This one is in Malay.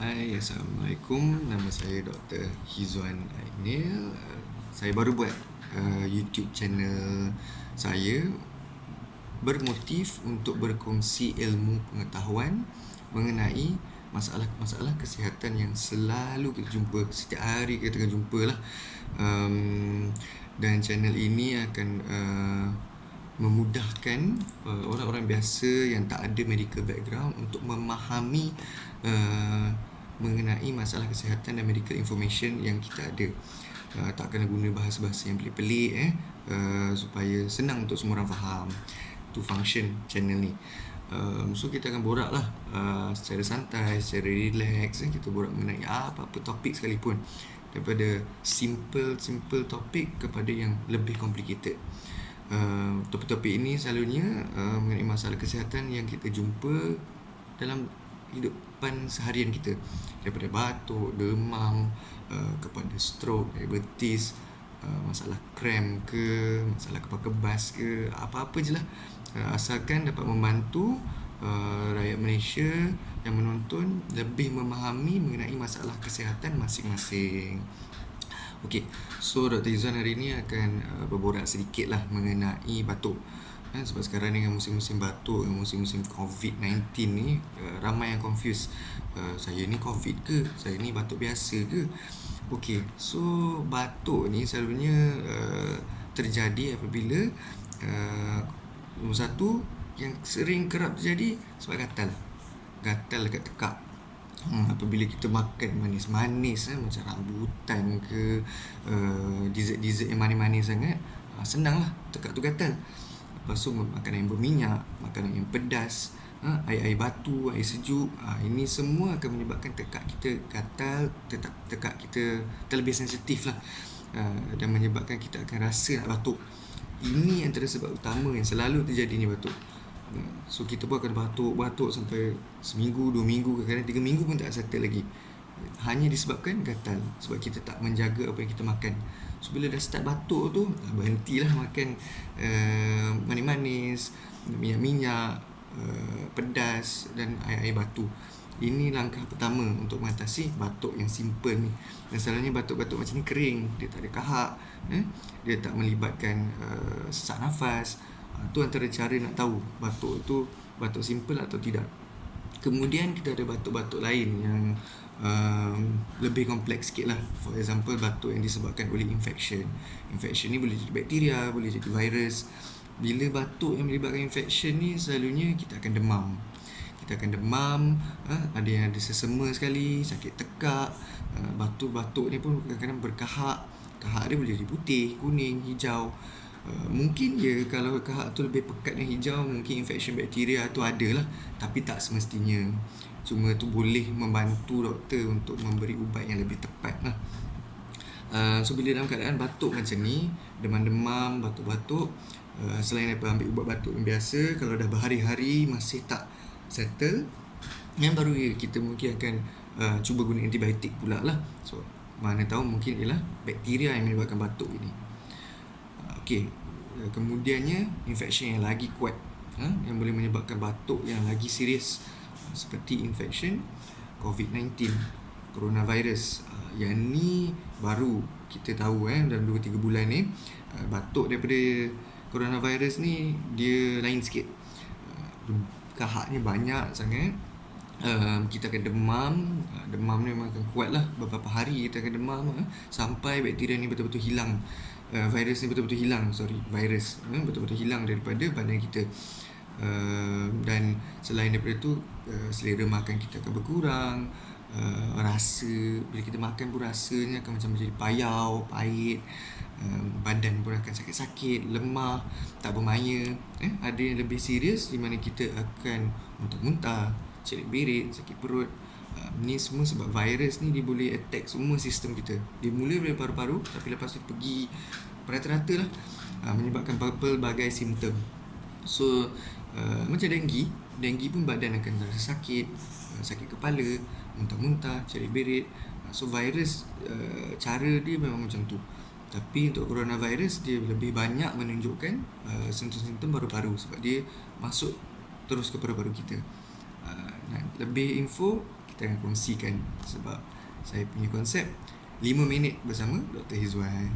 Hai, Assalamualaikum. Nama saya Dr. Hizwan Ainil. Saya baru buat YouTube channel saya bermotif untuk berkongsi ilmu pengetahuan mengenai masalah-masalah kesihatan yang selalu kita jumpa. Setiap hari kita akan jumpa lah. Dan channel ini akan memudahkan orang-orang biasa yang tak ada medical background untuk memahami mengenai masalah kesihatan dan medical information yang kita ada. Tak kena guna bahasa-bahasa yang pelik-pelik supaya senang untuk semua orang faham. Itu function channel ni. So kita akan borak lah secara santai, secara relax. Kita borak mengenai apa-apa topik sekalipun, daripada simple topik kepada yang lebih complicated. Topik-topik ini selalunya mengenai masalah kesihatan yang kita jumpa dalam hidupan seharian kita, daripada batuk, demam, kepada stroke, diabetes, masalah cramp ke, masalah kepala kebas ke, apa-apa je lah, asalkan dapat membantu rakyat Malaysia yang menonton lebih memahami mengenai masalah kesihatan masing-masing. Okey, so Dr. Izzuan hari ini akan berborak sedikit lah mengenai batuk. Sebab sekarang dengan musim-musim batuk, musim-musim COVID-19 ni, ramai yang confuse. Saya ni COVID ke? Saya ni batuk biasa ke? Okey, so batuk ni selalunya terjadi apabila nombor satu yang sering kerap terjadi sebab gatal dekat tekak. Apabila kita makan manis-manis macam rambutan ke, dessert-dessert yang manis-manis sangat, senanglah tekak tu gatal. Lepas tu makanan yang berminyak, makanan yang pedas, air batu, air sejuk, ini semua akan menyebabkan tekak kita gatal, tekak kita terlebih sensitif lah, dan menyebabkan kita akan rasa nak batuk. Ini antara sebab utama yang selalu terjadi ni batuk. So kita pun akan batuk sampai seminggu, 2 minggu, kadang-kadang 3 minggu pun tak settle lagi. Hanya disebabkan gatal, sebab kita tak menjaga apa yang kita makan. So bila dah start batuk tu, berhentilah makan manis-manis, minyak-minyak, pedas dan air batu. Ini langkah pertama untuk mengatasi batuk yang simple ni. Dan selalunya batuk-batuk macam ni kering, dia tak ada kahak, dia tak melibatkan sesak nafas. Tu antara cara nak tahu batuk tu batuk simple atau tidak. Kemudian kita ada batuk-batuk lain yang lebih kompleks sikit lah. For example, batuk yang disebabkan oleh infection. Infection ni boleh jadi bakteria, boleh jadi virus. Bila batuk yang melibatkan infection ni, selalunya kita akan demam. Ada yang ada sesama sekali, sakit tekak. Batuk-batuk ni pun kadang-kadang berkahak. Kahak dia boleh jadi putih, kuning, hijau. Mungkin je kalau kahak tu lebih pekat dan hijau, mungkin infection bakteria tu ada lah, tapi tak semestinya. Cuma tu boleh membantu doktor untuk memberi ubat yang lebih tepat lah. So bila dalam keadaan batuk macam ni, demam-demam, batuk-batuk, selain daripada ambil ubat batuk yang biasa, kalau dah berhari-hari masih tak settle, yang baru kita mungkin akan cuba guna antibiotik pula lah. So mana tahu mungkin ialah bakteria yang menyebabkan batuk ini. Okey, kemudiannya infection yang lagi kuat, yang boleh menyebabkan batuk yang lagi serius, seperti infection COVID-19, coronavirus. Yang ni baru kita tahu dalam 2-3 bulan ni. Batuk daripada coronavirus ni dia lain sikit. Kahaknya banyak sangat. Kita akan demam. Demam ni memang akan kuat lah. Beberapa hari kita akan demam sampai bakteria ni betul-betul hilang. Virus ni betul-betul hilang. Betul-betul hilang daripada badan kita. Dan selain daripada tu, selera makan kita akan berkurang. Rasa, bila kita makan pun rasanya akan macam menjadi payau, pahit. Badan pun akan sakit-sakit, lemah, tak bermaya. Ada yang lebih serius, di mana kita akan muntah-muntah, cerit-berit, sakit perut. Ni semua sebab virus ni dia boleh attack semua sistem kita. Dia mula dari paru-paru, tapi lepas tu pergi rata-rata lah, menyebabkan pelbagai simptom. So macam denggi pun badan akan rasa sakit, sakit kepala, muntah-muntah, cerit-berit. So virus, cara dia memang macam tu. Tapi untuk coronavirus, dia lebih banyak menunjukkan simptom-simptom paru-paru, sebab dia masuk terus ke paru-paru kita. Lebih info, kita kita akan kongsikan. Sebab saya punya konsep 5 minit bersama Dr. Hizwan.